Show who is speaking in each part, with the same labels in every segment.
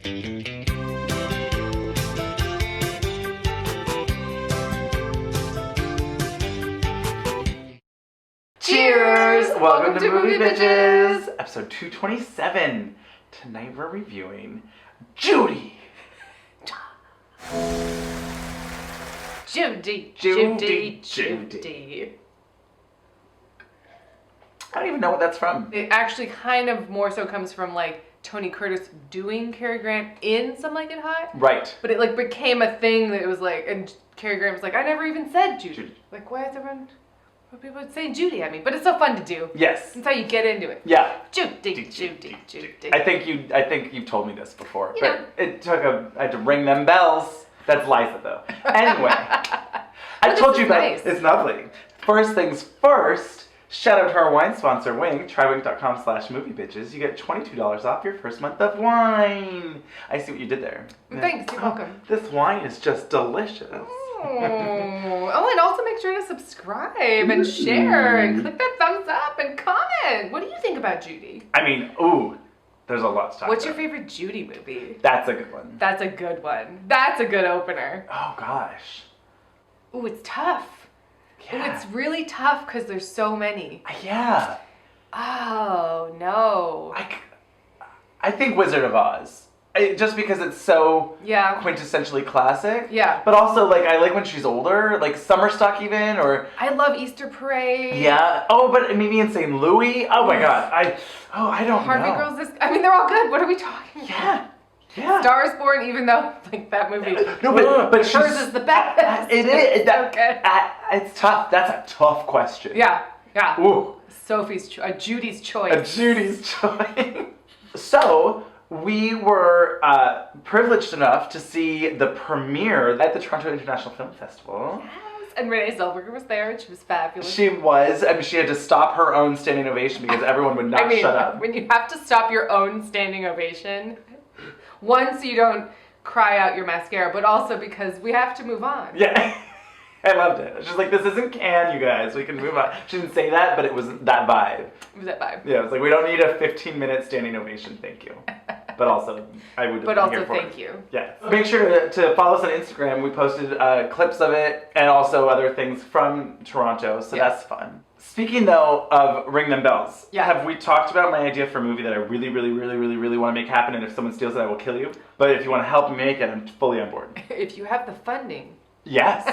Speaker 1: Cheers! Welcome to Movie Bitches! Episode 227. Tonight we're reviewing Judy.
Speaker 2: Judy.
Speaker 1: I don't even know what that's from.
Speaker 2: It actually kind of more so comes from like Tony Curtis doing Cary Grant in Some Like It Hot.
Speaker 1: Right.
Speaker 2: But it like became a thing that it was like, and Cary Grant was like, I never even said Judy. Like, why is everyone, what people saying Judy at me? But it's so fun to do.
Speaker 1: Yes.
Speaker 2: That's how you get into it.
Speaker 1: Yeah.
Speaker 2: Judy.
Speaker 1: I think you've told me this before,
Speaker 2: You
Speaker 1: but
Speaker 2: know.
Speaker 1: I had to ring them bells. That's Liza though. Anyway, I told you about
Speaker 2: nice.
Speaker 1: It's lovely. First things first. Shout out to our wine sponsor, Wink, trywink.com/moviebitches. You get $22 off your first month of wine. I see what you did there.
Speaker 2: Thanks, you're welcome.
Speaker 1: This wine is just delicious.
Speaker 2: Oh, and also make sure to subscribe and share and click that thumbs up and comment. What do you think about Judy?
Speaker 1: I mean, ooh, there's a lot to talk
Speaker 2: What's
Speaker 1: about.
Speaker 2: your favorite Judy movie?
Speaker 1: That's a good one.
Speaker 2: That's a good one. That's a good opener.
Speaker 1: Oh, gosh.
Speaker 2: Ooh, it's tough.
Speaker 1: Yeah.
Speaker 2: Ooh, it's really tough because there's so many.
Speaker 1: Yeah.
Speaker 2: Oh, no.
Speaker 1: I think Wizard of Oz. Just because it's so quintessentially classic.
Speaker 2: Yeah.
Speaker 1: But also, like, I like when she's older, like Summer Stock even, or...
Speaker 2: I love Easter Parade.
Speaker 1: Yeah. Oh, but maybe in St. Louis? Oh, my God. I don't
Speaker 2: Harvey
Speaker 1: know.
Speaker 2: Girls, they're all good. What are we talking about?
Speaker 1: Yeah. Yeah.
Speaker 2: Star is Born, even though, like, that movie...
Speaker 1: No, but
Speaker 2: hers is the best.
Speaker 1: It is.
Speaker 2: Okay.
Speaker 1: It's tough. That's a tough question.
Speaker 2: Yeah.
Speaker 1: Ooh.
Speaker 2: Judy's choice.
Speaker 1: So, we were privileged enough to see the premiere at the Toronto International Film Festival.
Speaker 2: Yes, and Reneé Zelweger was there, and she was fabulous.
Speaker 1: She was. I mean, she had to stop her own standing ovation because everyone would not shut up.
Speaker 2: When you have to stop your own standing ovation, one, so you don't cry out your mascara, but also because we have to move on.
Speaker 1: Yeah. I loved it. She's like, this isn't Cannes, you guys. We can move on. She didn't say that, but it was that vibe.
Speaker 2: It was that vibe.
Speaker 1: Yeah, it was like, we don't need a 15-minute standing ovation, thank you. But also, I would have been here for
Speaker 2: thank
Speaker 1: it.
Speaker 2: you.
Speaker 1: Yeah. Make sure to follow us on Instagram. We posted clips of it and also other things from Toronto, so that's fun. Speaking, though, of Ring Them Bells, have we talked about my idea for a movie that I really, really, really, really, really want to make happen, and if someone steals it, I will kill you? But if you want to help me make it, I'm fully on board.
Speaker 2: If you have the funding.
Speaker 1: Yes.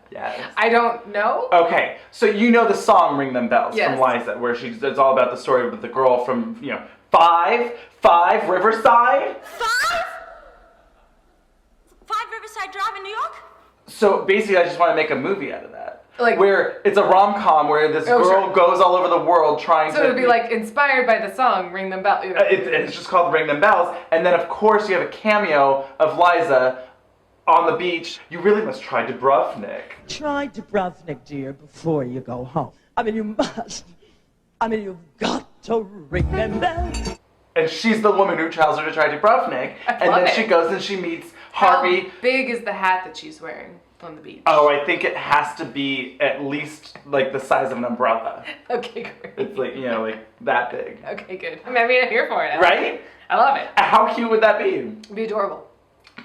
Speaker 1: Yes.
Speaker 2: I don't know.
Speaker 1: Okay, so you know the song "Ring Them Bells"
Speaker 2: Yes.
Speaker 1: from Liza, where it's all about the story of the girl from Five Riverside.
Speaker 3: Five Riverside Drive in New York?
Speaker 1: So basically, I just want to make a movie out of that,
Speaker 2: Like
Speaker 1: where it's a rom-com where this girl goes all over the world trying to.
Speaker 2: So it would be like inspired by the song "Ring Them Bells."
Speaker 1: It's just called "Ring Them Bells," and then of course you have a cameo of Liza on the beach. You really must try Dubrovnik.
Speaker 4: Try Dubrovnik, dear, before you go home. I mean, you must. I mean, you've got to ring them bells.
Speaker 1: And she's the woman who tells her to try Dubrovnik, and then she goes and she meets Harvey.
Speaker 2: How big is the hat that she's wearing on the beach?
Speaker 1: Oh, I think it has to be at least like the size of an umbrella.
Speaker 2: Okay, great.
Speaker 1: It's like, like that big.
Speaker 2: Okay, good. I mean, I'm here for it.
Speaker 1: Right?
Speaker 2: I love it.
Speaker 1: How cute would that be?
Speaker 2: It'd be adorable.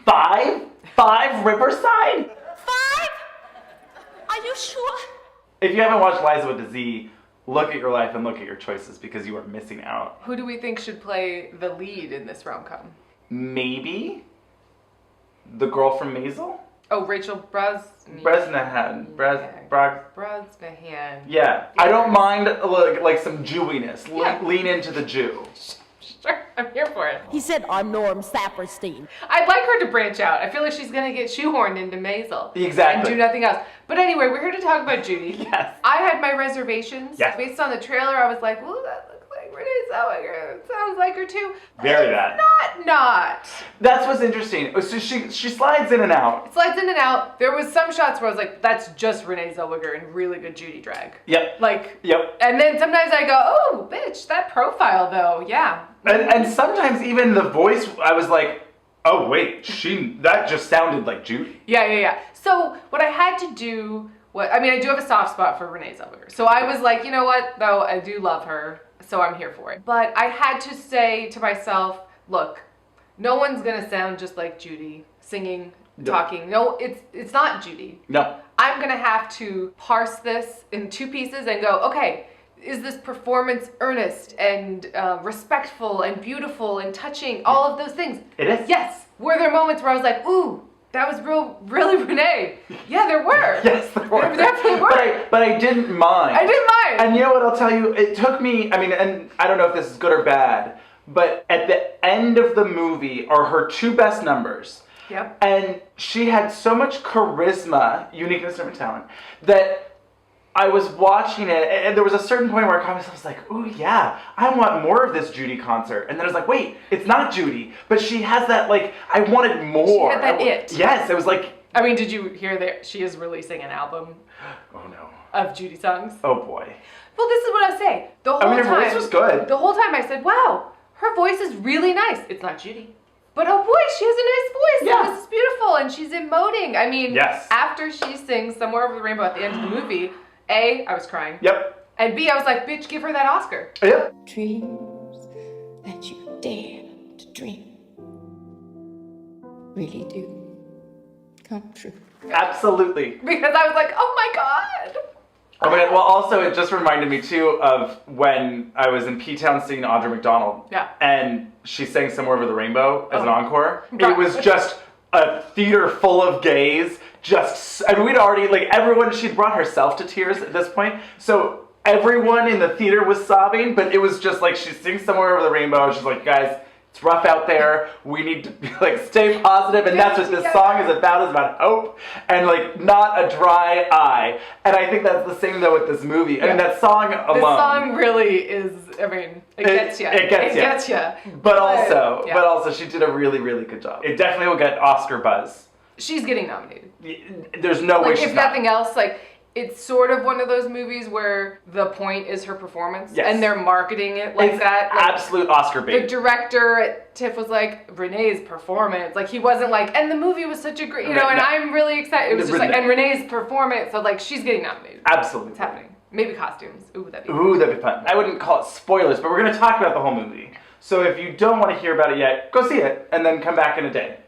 Speaker 1: Five Riverside?
Speaker 3: 5? Are you sure?
Speaker 1: If you haven't watched Liza with a Z, look at your life and look at your choices because you are missing out.
Speaker 2: Who do we think should play the lead in this rom-com?
Speaker 1: Maybe the girl from Maisel?
Speaker 2: Oh, Rachel
Speaker 1: Brosnahan.
Speaker 2: Brosnahan.
Speaker 1: Yeah. I don't mind like some Jewiness.
Speaker 2: Yeah.
Speaker 1: Lean into the Jew.
Speaker 2: Sure, I'm here for it.
Speaker 4: He said, I'm Norm Saperstein.
Speaker 2: I'd like her to branch out. I feel like she's gonna get shoehorned into Maisel.
Speaker 1: Exactly.
Speaker 2: And do nothing else. But anyway, we're here to talk about Judy.
Speaker 1: Yes.
Speaker 2: I had my reservations.
Speaker 1: Yes.
Speaker 2: Based on the trailer, I was like, ooh, that looks like Reneé Zelweger. It sounds like her too.
Speaker 1: Very bad.
Speaker 2: Not.
Speaker 1: That's what's interesting. So she slides in and out.
Speaker 2: It slides in and out. There was some shots where I was like, that's just Reneé Zelweger in really good Judy drag.
Speaker 1: Yep. Yep.
Speaker 2: And then sometimes I go, oh, bitch, that profile though, yeah.
Speaker 1: And sometimes even the voice, I was like, oh wait, that just sounded like Judy.
Speaker 2: Yeah. So what I had to do, I do have a soft spot for Reneé Zelweger. So I was like, you know what, though, I do love her, so I'm here for it. But I had to say to myself, look, no one's going to sound just like Judy, singing, talking. No, it's not Judy.
Speaker 1: No.
Speaker 2: I'm going to have to parse this in two pieces and go, okay, is this performance earnest and respectful and beautiful and touching? All of those things.
Speaker 1: It is.
Speaker 2: Yes. Were there moments where I was like, ooh, that was really Renee? Yeah, there were.
Speaker 1: Yes, there were.
Speaker 2: There definitely were.
Speaker 1: But I didn't mind.
Speaker 2: I didn't mind.
Speaker 1: And you know what I'll tell you? It took me, I mean, and I don't know if this is good or bad, but at the end of the movie are her two best numbers.
Speaker 2: Yep.
Speaker 1: And she had so much charisma, uniqueness, and talent, that I was watching it, and there was a certain point where I caught myself, I was like, ooh, yeah, I want more of this Judy concert. And then I was like, wait, it's not Judy, but she has that, like, I wanted more.
Speaker 2: She had that it.
Speaker 1: Yes, it was like...
Speaker 2: I mean, did you hear that she is releasing an album?
Speaker 1: Oh, no.
Speaker 2: Of Judy songs?
Speaker 1: Oh, boy.
Speaker 2: Well, this is what I was saying. The whole
Speaker 1: her voice was good.
Speaker 2: The whole time I said, wow, her voice is really nice. It's not Judy. But oh boy, she has a nice voice.
Speaker 1: Yeah.
Speaker 2: And this is beautiful. And she's emoting. I mean,
Speaker 1: yes.
Speaker 2: After she sings Somewhere Over the Rainbow at the end of the movie, A, I was crying.
Speaker 1: Yep.
Speaker 2: And B, I was like, bitch, give her that Oscar.
Speaker 1: Yep.
Speaker 5: Dreams that you dare to dream really do come true.
Speaker 1: Absolutely.
Speaker 2: Because I was like, oh my God.
Speaker 1: Oh my God. Well, also, it just reminded me, too, of when I was in P-Town singing Audra McDonald.
Speaker 2: Yeah.
Speaker 1: And she sang Somewhere Over the Rainbow as an encore.
Speaker 2: Right.
Speaker 1: It was just a theater full of gays. And we'd already, like, everyone, she'd brought herself to tears at this point. So everyone in the theater was sobbing, but it was just like, she sings Somewhere Over the Rainbow. She's like, guys, it's rough out there. We need to like stay positive, and that's what this song is about. It's about hope and like not a dry eye. And I think that's the same though with this movie. I mean, that song alone.
Speaker 2: This song really is. I mean, it gets you.
Speaker 1: It gets you. But also, she did a really, really good job. It definitely will get Oscar buzz.
Speaker 2: She's getting nominated.
Speaker 1: There's no way she's
Speaker 2: if nothing else, like. It's sort of one of those movies where the point is her performance, and they're marketing it like that. Like,
Speaker 1: absolute Oscar bait.
Speaker 2: The director at TIFF was like, Renee's performance. Like, he wasn't like, and the movie was such a great, and I'm really excited. It was just like, and Renee's performance. So, like, she's getting nominated.
Speaker 1: Absolutely.
Speaker 2: It's happening. Maybe costumes. Ooh, that'd be
Speaker 1: fun. I wouldn't call it spoilers, but we're going to talk about the whole movie. So if you don't want to hear about it yet, go see it, and then come back in a day.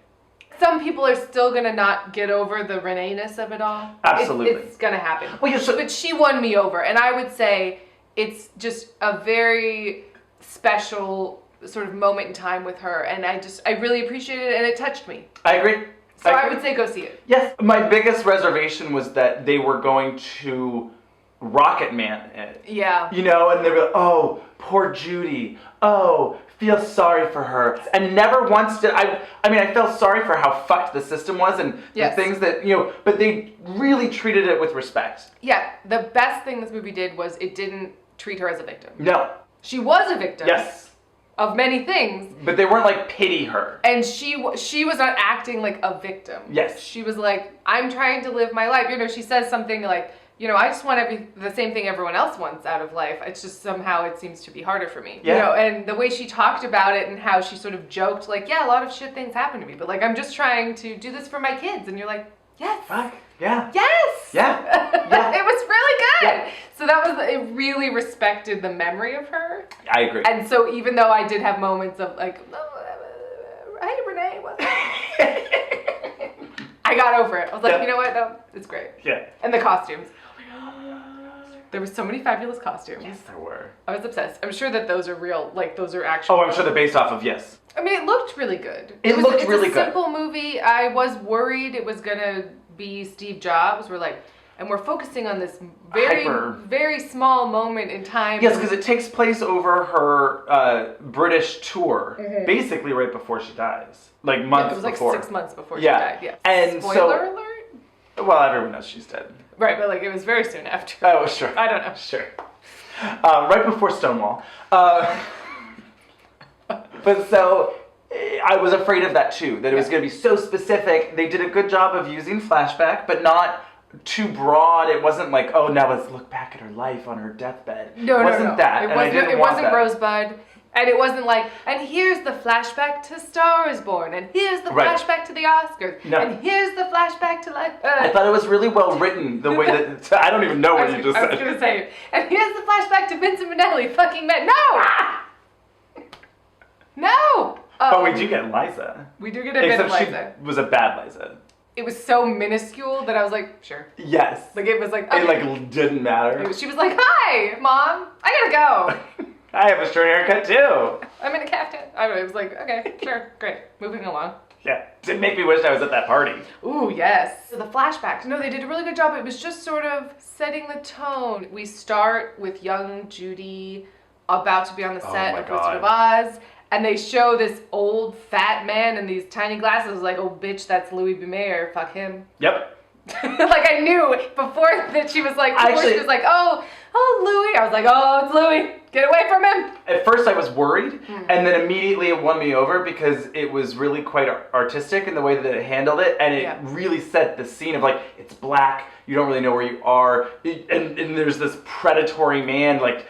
Speaker 2: Some people are still gonna not get over the Renee-ness of it all.
Speaker 1: Absolutely.
Speaker 2: It's gonna happen.
Speaker 1: Well,
Speaker 2: but she won me over, and I would say it's just a very special sort of moment in time with her, and I really appreciated it, and it touched me.
Speaker 1: I agree.
Speaker 2: So I would say go see it.
Speaker 1: Yes. My biggest reservation was that they were going to Rocket Man it.
Speaker 2: Yeah.
Speaker 1: You know, and they were like, oh, poor Judy. Oh, feel sorry for her. And never once did I mean, I felt sorry for how fucked the system was and the things that, you know, but they really treated it with respect.
Speaker 2: Yeah. The best thing this movie did was it didn't treat her as a victim.
Speaker 1: No.
Speaker 2: She was a victim.
Speaker 1: Yes.
Speaker 2: Of many things.
Speaker 1: But they weren't like pity her.
Speaker 2: And she was not acting like a victim.
Speaker 1: Yes.
Speaker 2: She was like, I'm trying to live my life. You know, she says something like, you know, I just want the same thing everyone else wants out of life. It's just somehow it seems to be harder for me.
Speaker 1: Yeah.
Speaker 2: You know, and the way she talked about it and how she sort of joked, like, yeah, a lot of shit things happen to me, but like, I'm just trying to do this for my kids. And you're like, yes.
Speaker 1: Fuck. Yeah.
Speaker 2: Yes.
Speaker 1: Yeah. Yeah.
Speaker 2: It was really good.
Speaker 1: Yeah.
Speaker 2: So it really respected the memory of her.
Speaker 1: I agree.
Speaker 2: And so even though I did have moments of like, hey, Renee, what's up? I got over it. I was like, you know what? No, it's great.
Speaker 1: Yeah.
Speaker 2: And the costumes. There were so many fabulous costumes.
Speaker 1: Yes, there were.
Speaker 2: I was obsessed. I'm sure that those are real, like those are actual.
Speaker 1: Oh, I'm sure they're based off of, yes.
Speaker 2: I mean, it looked really good.
Speaker 1: It's really good.
Speaker 2: It's a simple movie. I was worried it was gonna be Steve Jobs. And we're focusing on this very small moment in time.
Speaker 1: Yes, because it takes place over her British tour, basically right before she dies. Like months before.
Speaker 2: It was like 6 months before she died, yeah.
Speaker 1: And
Speaker 2: Spoiler alert?
Speaker 1: Well, everyone knows she's dead.
Speaker 2: Right, but like it was very soon after.
Speaker 1: Oh, sure.
Speaker 2: I don't know.
Speaker 1: Sure. Right before Stonewall. But so, I was afraid of that too, that it was going to be so specific. They did a good job of using flashback, but not too broad. It wasn't like, oh, now let's look back at her life on her deathbed.
Speaker 2: No,
Speaker 1: it wasn't that.
Speaker 2: It wasn't Rosebud. And it wasn't like, and here's the flashback to Star is Born, and here's the flashback to the Oscars, and here's the flashback to like.
Speaker 1: I thought it was really well written, the way that I don't even know what you just said.
Speaker 2: I was gonna say, and here's the flashback to Vincent Minnelli fucking men. No, no.
Speaker 1: But we do get Liza.
Speaker 2: We do get a bit of Liza.
Speaker 1: Except she was a bad Liza.
Speaker 2: It was so minuscule that I was like, sure.
Speaker 1: Yes.
Speaker 2: Like, it was like, okay.
Speaker 1: It, like, didn't matter.
Speaker 2: She was like, hi, Mom. I gotta go.
Speaker 1: I have a short haircut, too.
Speaker 2: I'm in a caftan. I don't know. It was like, okay, sure, great. Moving along.
Speaker 1: Yeah. Didn't make me wish I was at that party.
Speaker 2: Ooh, yes. So the flashbacks. No, they did a really good job. It was just sort of setting the tone. We start with young Judy about to be on the set of Wizard of Oz. And they show this old fat man in these tiny glasses like, oh, bitch, that's Louis B. Mayer. Fuck him.
Speaker 1: Yep.
Speaker 2: Like, I knew before that she was like, she was like, oh, Louis. I was like, oh, it's Louis. Get away from him.
Speaker 1: At first I was worried, and then immediately it won me over because it was really quite artistic in the way that it handled it, and it really set the scene of like, it's black, you don't really know where you are, and there's this predatory man like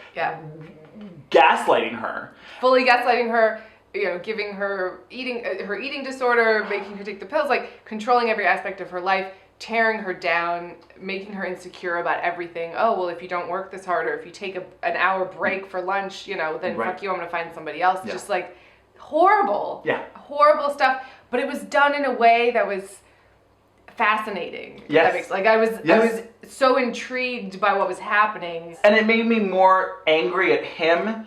Speaker 1: gaslighting her.
Speaker 2: Fully gaslighting her, you know, giving her eating disorder, making her take the pills, like controlling every aspect of her life, tearing her down, making her insecure about everything. Oh, well, if you don't work this hard or if you take an hour break for lunch, you know, then fuck you, I'm gonna find somebody else. Just like horrible. Yeah. Horrible stuff. But it was done in a way that was fascinating.
Speaker 1: Yes.
Speaker 2: I was so intrigued by what was happening.
Speaker 1: And it made me more angry at him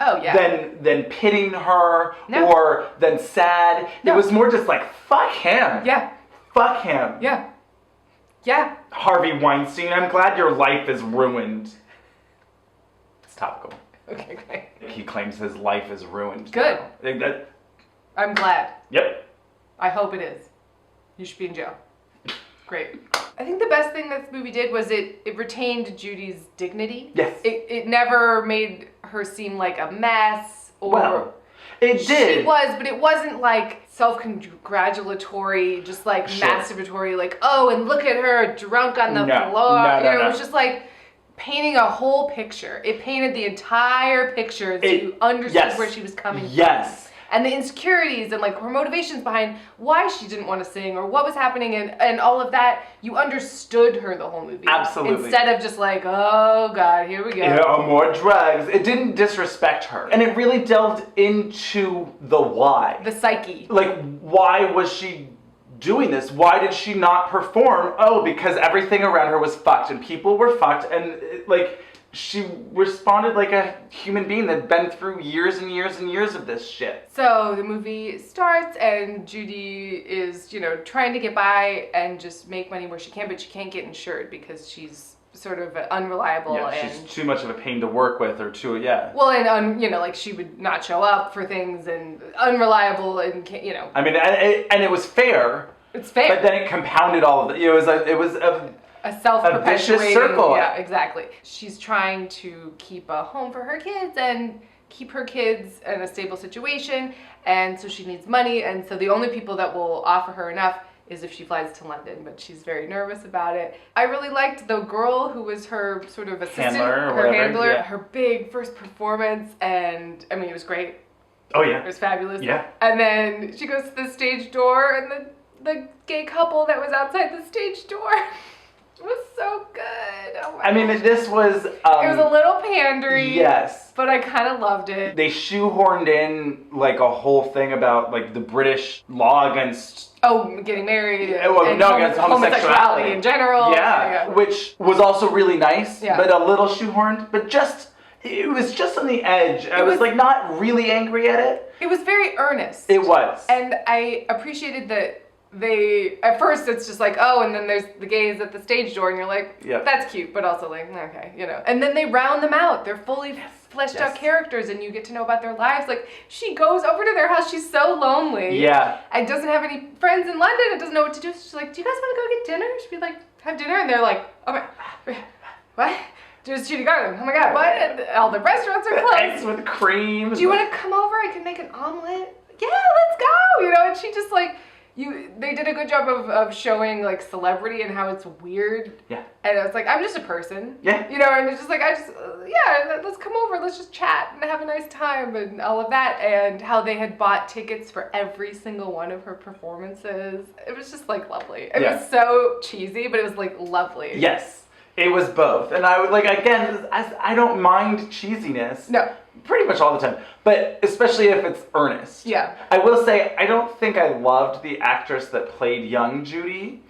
Speaker 1: than pitying her or than sad. It was more just like, fuck him.
Speaker 2: Yeah.
Speaker 1: Fuck him.
Speaker 2: Yeah. Yeah.
Speaker 1: Harvey Weinstein, I'm glad your life is ruined. It's topical.
Speaker 2: Okay, great.
Speaker 1: He claims his life is ruined.
Speaker 2: Good.
Speaker 1: Now.
Speaker 2: I'm glad.
Speaker 1: Yep.
Speaker 2: I hope it is. You should be in jail. Great. I think the best thing this movie did was it retained Judy's dignity.
Speaker 1: Yes.
Speaker 2: It never made her seem like a mess or...
Speaker 1: Well, it did.
Speaker 2: She was, but it wasn't like self-congratulatory, just like masturbatory, like, oh, and look at her drunk on the floor. It was just like painting a whole picture. It painted the entire picture so you understood where she was coming from. And the insecurities and like her motivations behind why she didn't want to sing or what was happening and all of that, you understood her the whole movie.
Speaker 1: Absolutely.
Speaker 2: Instead of just like, oh God, here we go.
Speaker 1: Yeah, more drugs. It didn't disrespect her. And it really delved into the why.
Speaker 2: The psyche.
Speaker 1: Like, why was she doing this? Why did she not perform? Oh, because everything around her was fucked and people were fucked and like... She responded like a human being that'd been through years and years and years of this shit.
Speaker 2: So the movie starts and Judy is, you know, trying to get by and just make money where she can, but she can't get insured because she's sort of unreliable.
Speaker 1: Yeah, she's too much of a pain to work with or too,
Speaker 2: Well, and, you know, like she would not show up for things and unreliable and, you know.
Speaker 1: I mean, and it was fair.
Speaker 2: It's fair.
Speaker 1: But then it compounded all of it. It was
Speaker 2: a self-perpetuating,
Speaker 1: vicious circle.
Speaker 2: Yeah, exactly. She's trying to keep a home for her kids and keep her kids in a stable situation, and so she needs money, and so the only people that will offer her enough is if she flies to London, but she's very nervous about it. I really liked the girl who was her sort of assistant, her handler, her big first performance, and I mean, it was great.
Speaker 1: Oh yeah.
Speaker 2: It was fabulous.
Speaker 1: Yeah.
Speaker 2: And then she goes to the stage door, and the gay couple that was outside the stage door. It was so good. Oh my gosh.
Speaker 1: This was...
Speaker 2: it was a little pandery.
Speaker 1: Yes.
Speaker 2: But I kind of loved it.
Speaker 1: They shoehorned in, like, a whole thing about, like, the British law against...
Speaker 2: Oh, getting married.
Speaker 1: Against homosexuality
Speaker 2: in general.
Speaker 1: Yeah, which was also really nice, but a little shoehorned. But it was just on the edge. I was, like, not really angry at it.
Speaker 2: It was very earnest.
Speaker 1: It was.
Speaker 2: And I appreciated that at first it's just like, oh, and then there's the gays at the stage door, and you're like, that's cute, but also like, okay, you know. And then they round them out. They're fully fleshed out characters, and you get to know about their lives. Like, she goes over to their house. She's so lonely. Yeah. And doesn't have any friends in London and doesn't know what to do. So she's like, do you guys want to go get dinner? She'd be like, have dinner? And they're like, oh my, what? There's Judy Garland. Oh my God, what? And all the restaurants are closed.
Speaker 1: Eggs with cream.
Speaker 2: Do you want to come over? I can make an omelet. Yeah, let's go. You know, and she just like... They did a good job of showing like celebrity and how it's weird. Yeah. And I was like, I'm just a person. Yeah. You know, and it's just like, let's come over, let's just chat and have a nice time and all of that. And how they had bought tickets for every single one of her performances. It was just like lovely. It was so cheesy, but it was like lovely.
Speaker 1: Yes. It was both. And I would like, again, I don't mind cheesiness.
Speaker 2: No.
Speaker 1: Pretty much all the time. But especially if it's earnest.
Speaker 2: Yeah.
Speaker 1: I will say, I don't think I loved the actress that played young Judy.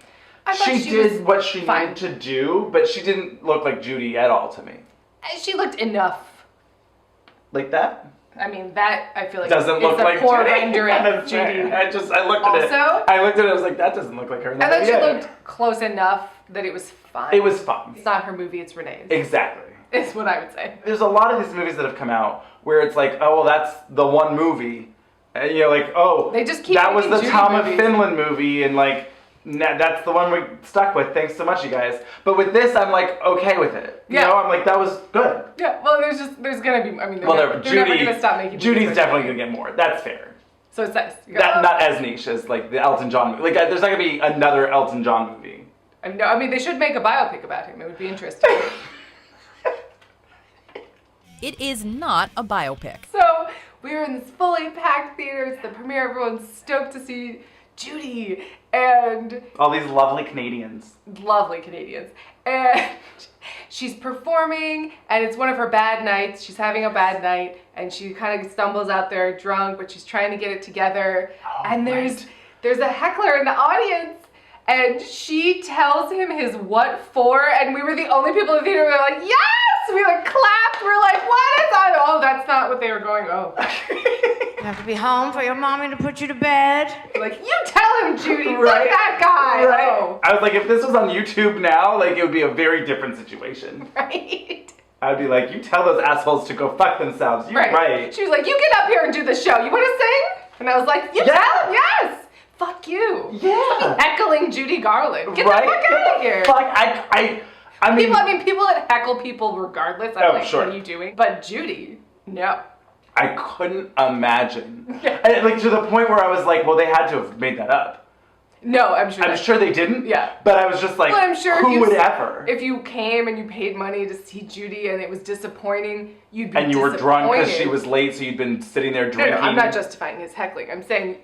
Speaker 2: I thought
Speaker 1: she did what she needed to do, but she didn't look like Judy at all to me.
Speaker 2: She looked enough.
Speaker 1: Like that?
Speaker 2: I mean, that I feel like
Speaker 1: doesn't look like
Speaker 2: poor
Speaker 1: Judy.
Speaker 2: rendering of Judy.
Speaker 1: I looked at it. I looked at it. I was like, that doesn't look like her.
Speaker 2: I thought she looked close enough that it was fine.
Speaker 1: It was fine.
Speaker 2: It's not her movie. It's Renee's.
Speaker 1: Exactly.
Speaker 2: Is what I would say.
Speaker 1: There's a lot of these movies that have come out where it's like, oh, well, that's the one movie. And you're like, oh,
Speaker 2: they just keep
Speaker 1: that was the
Speaker 2: Judy
Speaker 1: Tom
Speaker 2: movies.
Speaker 1: of Finland movie, and like, that's the one we stuck with. Thanks so much, you guys. But with this, I'm like, okay with it. You know, I'm like, that was good.
Speaker 2: Yeah, well, there's gonna be, I mean, they're never gonna stop making
Speaker 1: Judy's definitely gonna get more. That's fair.
Speaker 2: So it's nice.
Speaker 1: Not as niche as like the Elton John movie. Like, there's not gonna be another Elton John movie.
Speaker 2: I mean, they should make a biopic about him. It would be interesting.
Speaker 6: It is not a biopic.
Speaker 2: So we were in this fully packed theater. It's the premiere. Everyone's stoked to see Judy and
Speaker 1: all these lovely Canadians. And she's performing, and it's one of her bad nights. She's having a bad night, and she kind of stumbles out there drunk, but she's trying to get it together. And there's a heckler in the audience. And she tells him his what for, and we were the only people in the theater who were like, yes! We like clapped, we're like, what is that? Oh, that's not what they were going, oh.
Speaker 3: You have to be home for your mommy to put you to bed.
Speaker 2: Like, you tell him, Judy, right? Fuck that guy.
Speaker 1: Right.
Speaker 2: Oh.
Speaker 1: I was like, if this was on YouTube now, like, it would be a very different situation.
Speaker 2: Right.
Speaker 1: I'd be like, you tell those assholes to go fuck themselves. You're right.
Speaker 2: She was like, you get up here and do the show. You want to sing? And I was like, you tell him, yes. Fuck you.
Speaker 1: Yeah.
Speaker 2: Stop heckling Judy Garland. Get the fuck out of here.
Speaker 1: Fuck, I mean...
Speaker 2: People that heckle people regardless. I'm like, what are you doing? But Judy, no.
Speaker 1: I couldn't imagine. And, like, to the point where I was like, well, they had to have made that up.
Speaker 2: No, I'm sure
Speaker 1: they didn't.
Speaker 2: Yeah.
Speaker 1: But I was just like,
Speaker 2: I'm sure
Speaker 1: who would ever?
Speaker 2: If you came and you paid money to see Judy and it was disappointing, you'd be disappointed.
Speaker 1: And you were drunk because she was late, so you'd been sitting there drinking.
Speaker 2: No, I'm not justifying his heckling. I'm saying...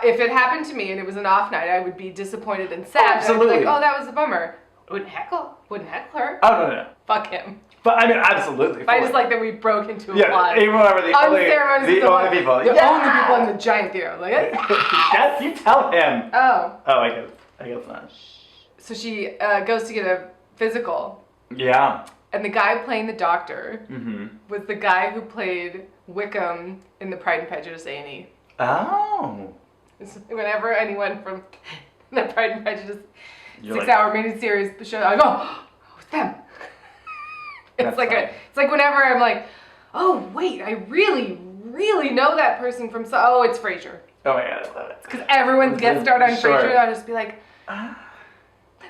Speaker 2: if it happened to me and it was an off night, I would be disappointed and sad.
Speaker 1: Absolutely.
Speaker 2: I'd be like, oh, that was a bummer. Wouldn't heckle her.
Speaker 1: Oh, no.
Speaker 2: Fuck him.
Speaker 1: But I mean, absolutely.
Speaker 2: I just like that we broke into applause.
Speaker 1: Yeah, even when we're the only people.
Speaker 2: The only people in the giant theater. Like,
Speaker 1: yes, you tell him.
Speaker 2: Oh,
Speaker 1: I guess not.
Speaker 2: So she goes to get a physical.
Speaker 1: Yeah.
Speaker 2: And the guy playing the doctor was the guy who played Wickham in the Pride and Prejudice A&E.
Speaker 1: Oh.
Speaker 2: Whenever anyone from the Pride and Prejudice 6-hour miniseries show, I go, oh, it's them. It's like whenever I'm like, oh wait, I really know that person from it's Frasier.
Speaker 1: Oh my god, I love it.
Speaker 2: Because everyone's guest starred on Frasier, and I'll just be like,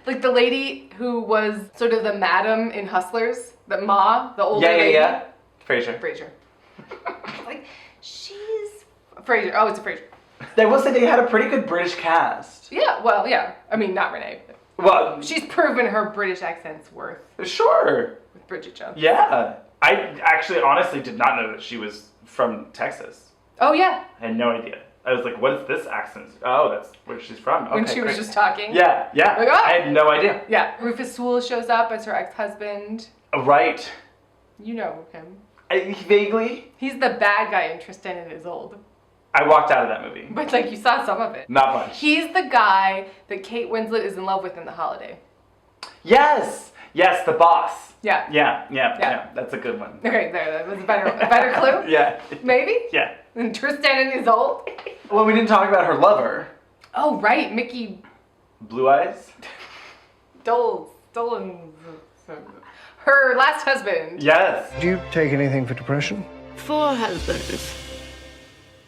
Speaker 2: like the lady who was sort of the madam in Hustlers, the older lady.
Speaker 1: Yeah. Frasier.
Speaker 2: Like, she's Frasier. Oh, it's a Frasier.
Speaker 1: I will say they had a pretty good British cast.
Speaker 2: Yeah, well, yeah. I mean, not Renee.
Speaker 1: Well,
Speaker 2: she's proven her British accent's worth.
Speaker 1: Sure.
Speaker 2: With Bridget Jones.
Speaker 1: Yeah. I actually honestly did not know that she was from Texas.
Speaker 2: Oh, yeah.
Speaker 1: I had no idea. I was like, what is this accent? Oh, that's where she's from. Okay,
Speaker 2: when she was just talking?
Speaker 1: Yeah.
Speaker 2: Like, oh.
Speaker 1: I had no idea.
Speaker 2: Yeah. Rufus Sewell shows up as her ex-husband.
Speaker 1: Right.
Speaker 2: You know him.
Speaker 1: Vaguely.
Speaker 2: He's the bad guy in Tristan and Isolde.
Speaker 1: I walked out of that movie.
Speaker 2: But, like, you saw some of it.
Speaker 1: Not much.
Speaker 2: He's the guy that Kate Winslet is in love with in The Holiday.
Speaker 1: Yes, the boss.
Speaker 2: Yeah.
Speaker 1: Yeah. That's a good one.
Speaker 2: Okay, there. That was a better clue?
Speaker 1: Yeah.
Speaker 2: Maybe?
Speaker 1: Yeah.
Speaker 2: And Tristan and Isolde?
Speaker 1: Well, we didn't talk about her lover.
Speaker 2: Oh, right. Mickey...
Speaker 1: Blue Eyes?
Speaker 2: Dolan... Her last husband.
Speaker 1: Yes.
Speaker 7: Do you take anything for depression?
Speaker 3: 4 husbands.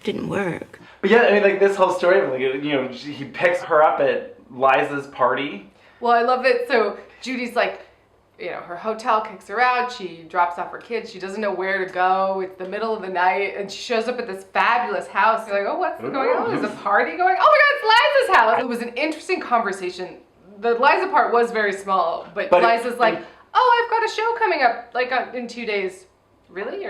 Speaker 3: Didn't work.
Speaker 1: But yeah, I mean, like, this whole story of, like, you know, he picks her up at Liza's party.
Speaker 2: Well, I love it. So Judy's like, you know, her hotel kicks her out. She drops off her kids. She doesn't know where to go. It's the middle of the night. And she shows up at this fabulous house. You're like, oh, what's going on? There's a party going on. Oh my God, it's Liza's house. It was an interesting conversation. The Liza part was very small. But Liza's like, oh, I've got a show coming up, like, in 2 days. Really?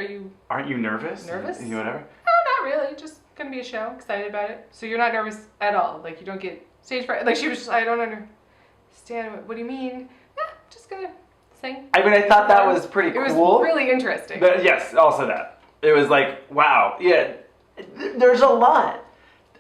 Speaker 1: Aren't you nervous?
Speaker 2: Nervous?
Speaker 1: You whatever?
Speaker 2: No, not really. Just gonna be a show. Excited about it. So you're not nervous at all. Like, you don't get stage fright. Like, she was just, I don't understand. What do you mean? Yeah, just gonna sing.
Speaker 1: I mean, I thought that was pretty cool.
Speaker 2: It was really interesting.
Speaker 1: Yes, also that. It was like, wow, yeah, there's a lot.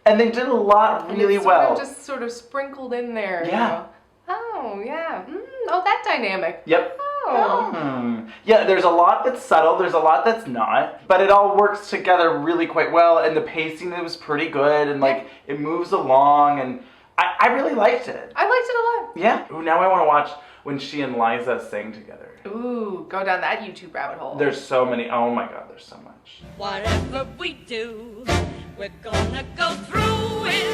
Speaker 1: And they did a lot really well.
Speaker 2: Just sort of sprinkled in there.
Speaker 1: Yeah.
Speaker 2: You know? Oh, yeah. Oh, that dynamic.
Speaker 1: Yep.
Speaker 2: Oh.
Speaker 1: Yeah, there's a lot that's subtle, there's a lot that's not, but it all works together really quite well, and the pacing was pretty good, and like, it moves along, and I really liked it.
Speaker 2: I liked it a lot.
Speaker 1: Yeah. Ooh, now I want to watch when she and Liza sing together.
Speaker 2: Ooh, go down that YouTube rabbit hole.
Speaker 1: There's so many, oh my god, there's so much.
Speaker 8: Whatever we do, we're gonna go through it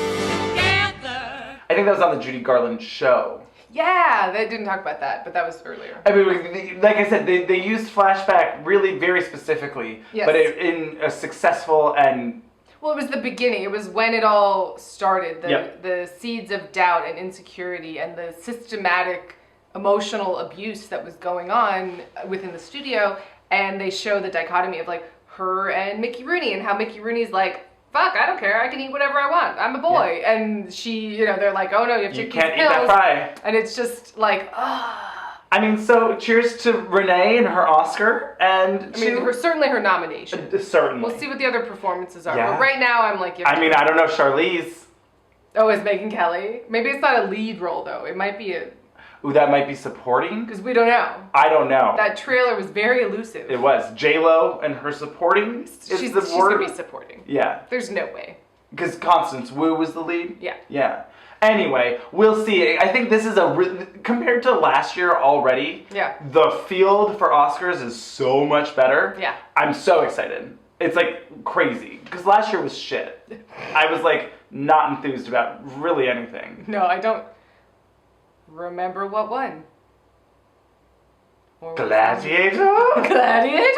Speaker 8: together.
Speaker 1: I think that was on the Judy Garland show.
Speaker 2: Yeah, they didn't talk about that, but that was earlier.
Speaker 1: I mean, like I said, they used Flashback really very specifically,
Speaker 2: yes.
Speaker 1: but in a successful and...
Speaker 2: Well, it was the beginning. It was when it all started.
Speaker 1: Yep.
Speaker 2: The seeds of doubt and insecurity and the systematic emotional abuse that was going on within the studio. And they show the dichotomy of like her and Mickey Rooney and how Mickey Rooney's like, fuck, I don't care. I can eat whatever I want. I'm a boy. Yeah. And she, they're like, oh no, you have to
Speaker 1: You can't eat that fry.
Speaker 2: And it's just like,
Speaker 1: I mean, so cheers to Renee and her Oscar, and
Speaker 2: certainly her nomination.
Speaker 1: Certainly.
Speaker 2: We'll see what the other performances are.
Speaker 1: Yeah.
Speaker 2: But right now, I'm like,
Speaker 1: I mean, I don't know, Charlize.
Speaker 2: Oh, is Megyn Kelly? Maybe it's not a lead role though. It might be a.
Speaker 1: Ooh, that might be supporting.
Speaker 2: Because we don't know.
Speaker 1: I don't know.
Speaker 2: That trailer was very elusive.
Speaker 1: It was J-Lo and her supporting.
Speaker 2: She's gonna be supporting.
Speaker 1: Yeah.
Speaker 2: There's no way.
Speaker 1: Because Constance Wu was the lead.
Speaker 2: Yeah.
Speaker 1: Yeah. Anyway, we'll see. I think this is compared to last year already.
Speaker 2: Yeah.
Speaker 1: The field for Oscars is so much better.
Speaker 2: Yeah.
Speaker 1: I'm so excited. It's like crazy because last year was shit. I was like not enthused about really anything.
Speaker 2: No, I don't remember what won.
Speaker 1: Gladiator?
Speaker 2: Gladiator?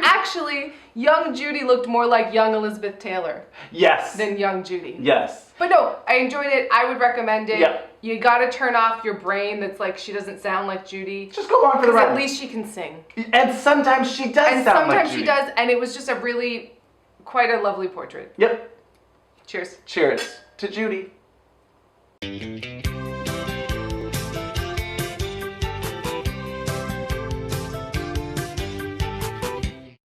Speaker 2: Actually, young Judy looked more like young Elizabeth Taylor.
Speaker 1: Yes.
Speaker 2: Than young Judy.
Speaker 1: Yes.
Speaker 2: But no, I enjoyed it. I would recommend it.
Speaker 1: Yep.
Speaker 2: You gotta turn off your brain that's like, she doesn't sound like Judy.
Speaker 1: Just go on for the ride.
Speaker 2: At least she can sing.
Speaker 1: And sometimes she does sound like Judy.
Speaker 2: She does, and it was just quite a lovely portrait.
Speaker 1: Yep.
Speaker 2: Cheers.
Speaker 1: Cheers to Judy.